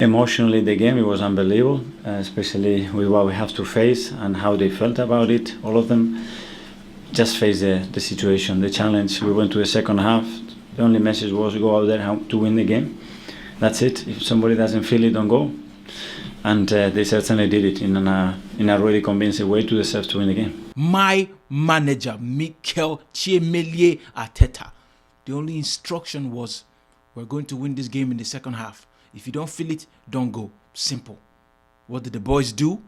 Emotionally, the game, it was unbelievable, especially with what we have to face and how they felt about it. All of them just faced the situation, the challenge. We went to the second half. The only message was go out there to win the game. That's it. If somebody doesn't feel it, don't go. And they certainly did it in a really convincing way to deserve to win the game. My manager, MIKEL Arteta, the only instruction was, we're going to win this game in the second half. If you don't feel it, don't go. Simple. What did the boys do?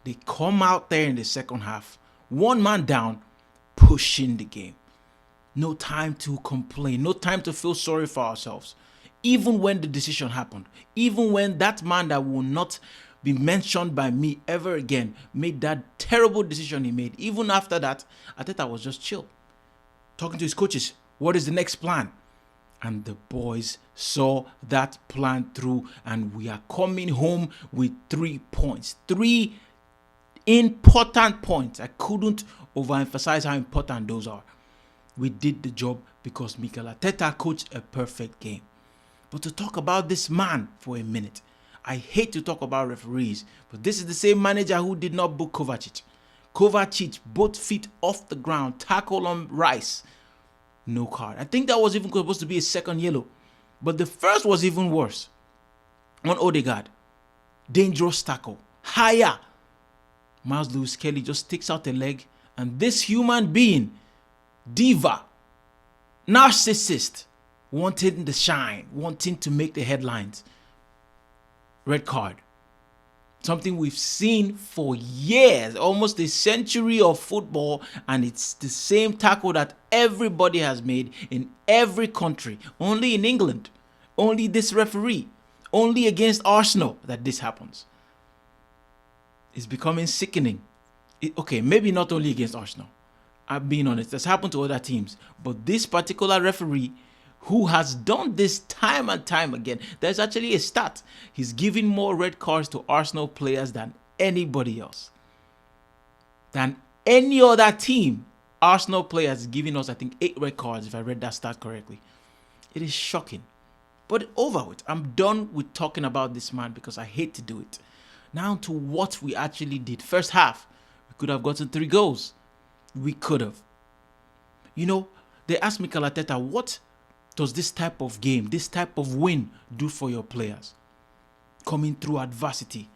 They come out there in the second half, one man down, pushing the game. No time to complain, no time to feel sorry for ourselves. Even when the decision happened, even when that man that will not be mentioned by me ever again made that terrible decision he made, even after that, Arteta was just chill, talking to his coaches. What is the next plan? And the boys saw that plan through, and we are coming home with 3 points. 3 important points. I couldn't overemphasize how important those are. We did the job because Mikel Arteta coached a perfect game. But to talk about this man for a minute, I hate to talk about referees, but this is the same manager who did not book Kovacic. Kovacic, both feet off the ground, tackle on Rice. No card. I think that was even supposed to be a second yellow. But the first was even worse. On Odegaard. Dangerous tackle. Higher. Miles Lewis-Kelly just sticks out a leg. And this human being, diva, narcissist, wanting the shine, wanting to make the headlines. Red card. Something we've seen for years, almost a century of football, and it's the same tackle that everybody has made in every country. Only in England, only this referee, only against Arsenal that this happens. It's becoming sickening. Okay, maybe not only against Arsenal. I'm being honest, that's happened to other teams. But this particular referee, who has done this time and time again, there's actually a stat. He's giving more red cards to Arsenal players than anybody else. Than any other team. Arsenal players is giving us, I think, 8 red cards, if I read that stat correctly. It is shocking. But over with. I'm done with talking about this man because I hate to do it. Now to what we actually did. First half, we could have gotten 3 goals. We could have. You know, they asked Mikel Arteta, what does this type of game, this type of win do for your players? Coming through adversity,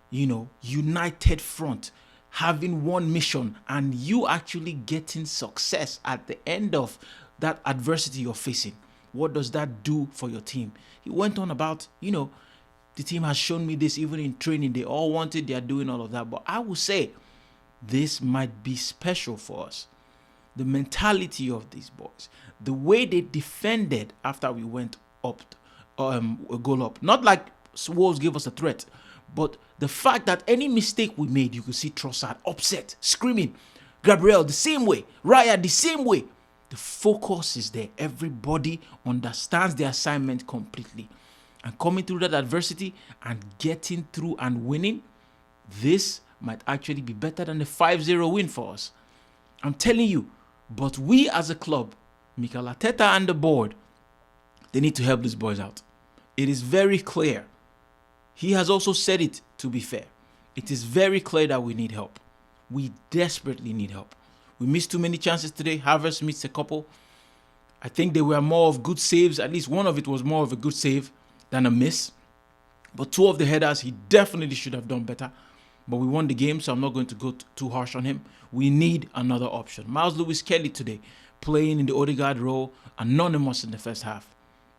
you know, united front, having one mission, and you actually getting success at the end of that adversity you're facing. What does that do for your team? He went on about, you know, the team has shown me this even in training. They all wanted, they are doing all of that. But I will say, this might be special for us. The mentality of these boys, the way they defended after we went up, a goal up. Not like Wolves gave us a threat, but the fact that any mistake we made, you could see Trossard upset, screaming. Gabriel the same way, Raya the same way. The focus is there. Everybody understands the assignment completely. And coming through that adversity and getting through and winning, this might actually be better than the 5-0 win for us. I'm telling you. But we as a club, Mikel Arteta and the board, they need to help these boys out. It is very clear. He has also said it, to be fair. It is very clear that we need help. We desperately need help. We missed too many chances today. Havertz missed a couple. I think they were more of good saves. At least one of it was more of a good save than a miss. But 2 of the headers, he definitely should have done better. But we won the game, so I'm not going to go too harsh on him. We need another option. Miles Lewis-Kelly today, playing in the Odegaard role, anonymous in the first half.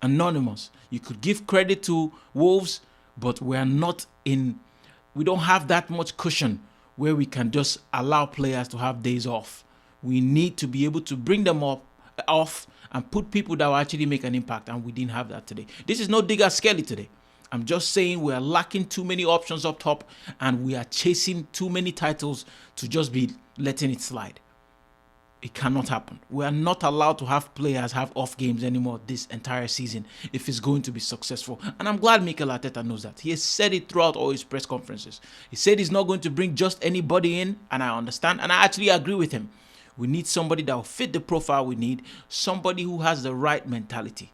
Anonymous. You could give credit to Wolves, but we don't have that much cushion where we can just allow players to have days off. We need to be able to bring them off and put people that will actually make an impact, and we didn't have that today. This is no Digger Skelly today. I'm just saying we are lacking too many options up top, and we are chasing too many titles to just be letting it slide. It cannot happen. We are not allowed to have players have off games anymore this entire season if it's going to be successful. And I'm glad Mikel Arteta knows that. He has said it throughout all his press conferences. He said he's not going to bring just anybody in, and I understand, and I actually agree with him. We need somebody that will fit the profile we need, somebody who has the right mentality.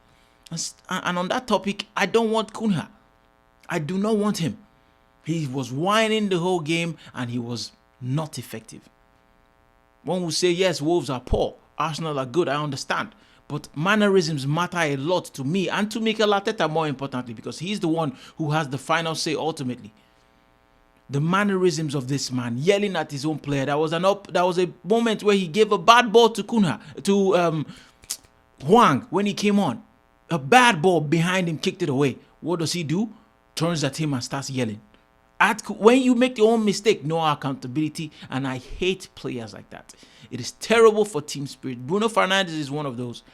And on that topic, I don't want Cunha. I do not want him. He was whining the whole game and he was not effective. One will say, yes, Wolves are poor, Arsenal are good, I understand. But mannerisms matter a lot to me and to Mikel Arteta more importantly, because he's the one who has the final say ultimately. The mannerisms of this man, yelling at his own player. There was a moment where he gave a bad ball to Hwang when he came on. A bad ball behind him, kicked it away. What does he do? Turns at him and starts yelling. When you make your own mistake, no accountability, and I hate players like that. It is terrible for team spirit. Bruno Fernandes is one of those.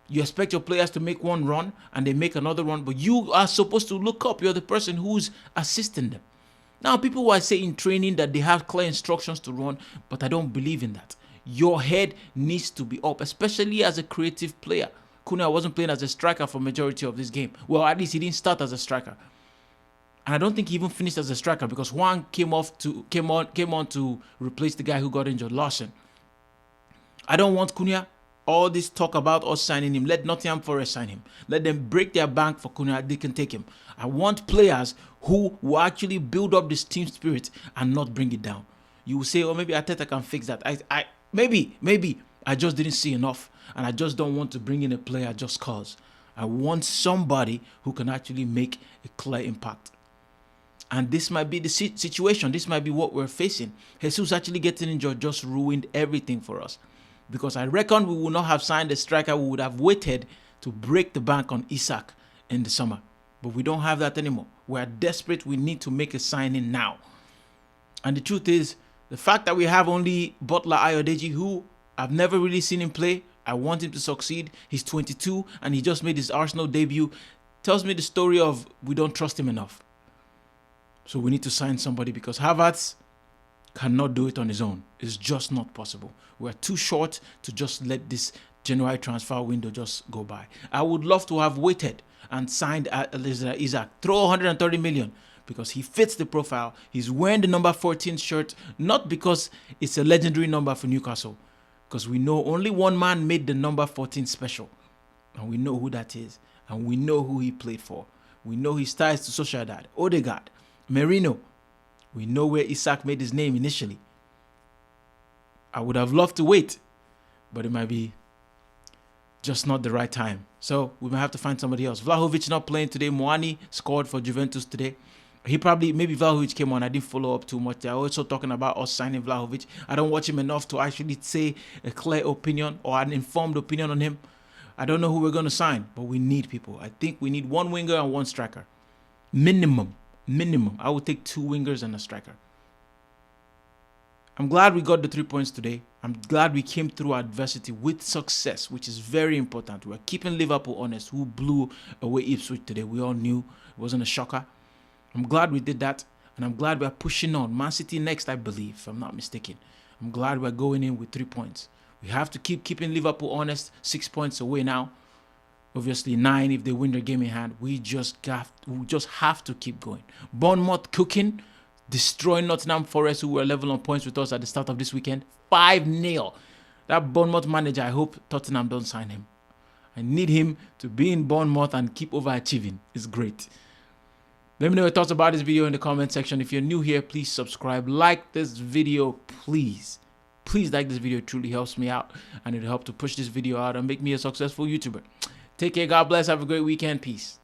You expect your players to make one run and they make another run, but you are supposed to look up. You're the person who's assisting them. Now, people will say in training that they have clear instructions to run, but I don't believe in that. Your head needs to be up, especially as a creative player. Cunha wasn't playing as a striker for majority of this game. Well, at least he didn't start as a striker. And I don't think he even finished as a striker because Hwang came on to replace the guy who got injured, Larson. I don't want Cunha. All this talk about us signing him, let Nottingham Forest sign him. Let them break their bank for Cunha, they can take him. I want players who will actually build up this team spirit and not bring it down. You will say, oh, maybe Arteta can fix that. Maybe I just didn't see enough, and I just don't want to bring in a player just cause. I want somebody who can actually make a clear impact. And this might be the situation. This might be what we're facing. Jesus actually getting injured just ruined everything for us. Because I reckon we would not have signed a striker. We would have waited to break the bank on Isak in the summer. But we don't have that anymore. We're desperate. We need to make a signing now. And the truth is, the fact that we have only Butler Ayodeji, who I've never really seen him play. I want him to succeed. He's 22 and he just made his Arsenal debut. Tells me the story of we don't trust him enough. So we need to sign somebody because Havertz cannot do it on his own. It's just not possible. We're too short to just let this January transfer window just go by. I would love to have waited and signed Isak. Throw 130 million because he fits the profile. He's wearing the number 14 shirt, not because it's a legendary number for Newcastle, because we know only one man made the number 14 special. And we know who that is. And we know who he played for. We know his ties to Sociedad, Odegaard, Merino. We know where Isak made his name initially. I would have loved to wait, but it might be just not the right time. So we might have to find somebody else. Vlahovic not playing today. Moani scored for Juventus today. Maybe Vlahovic came on. I didn't follow up too much. They're also talking about us signing Vlahovic. I don't watch him enough to actually say a clear opinion or an informed opinion on him. I don't know who we're going to sign, but we need people. I think we need one winger and one striker. Minimum. I would take 2 wingers and a striker. I'm glad we got the 3 points today. I'm glad we came through adversity with success, which is very important. We're keeping Liverpool honest, who blew away Ipswich today. We all knew it wasn't a shocker. I'm glad we did that, and I'm glad we're pushing on. Man City next, I believe, if I'm not mistaken. I'm glad we're going in with 3 points. We have to keep keeping Liverpool honest. 6 points away now. Obviously 9 if they win their game in hand. We just have to keep going. Bournemouth cooking, destroying Nottingham Forest, who were level on points with us at the start of this weekend. 5-0. That Bournemouth manager, I hope Tottenham don't sign him. I need him to be in Bournemouth and keep overachieving. It's great. Let me know your thoughts about this video in the comment section. If you're new here, please subscribe. Like this video, please. Please like this video. It truly helps me out, and it'll help to push this video out and make me a successful YouTuber. Take care. God bless. Have a great weekend. Peace.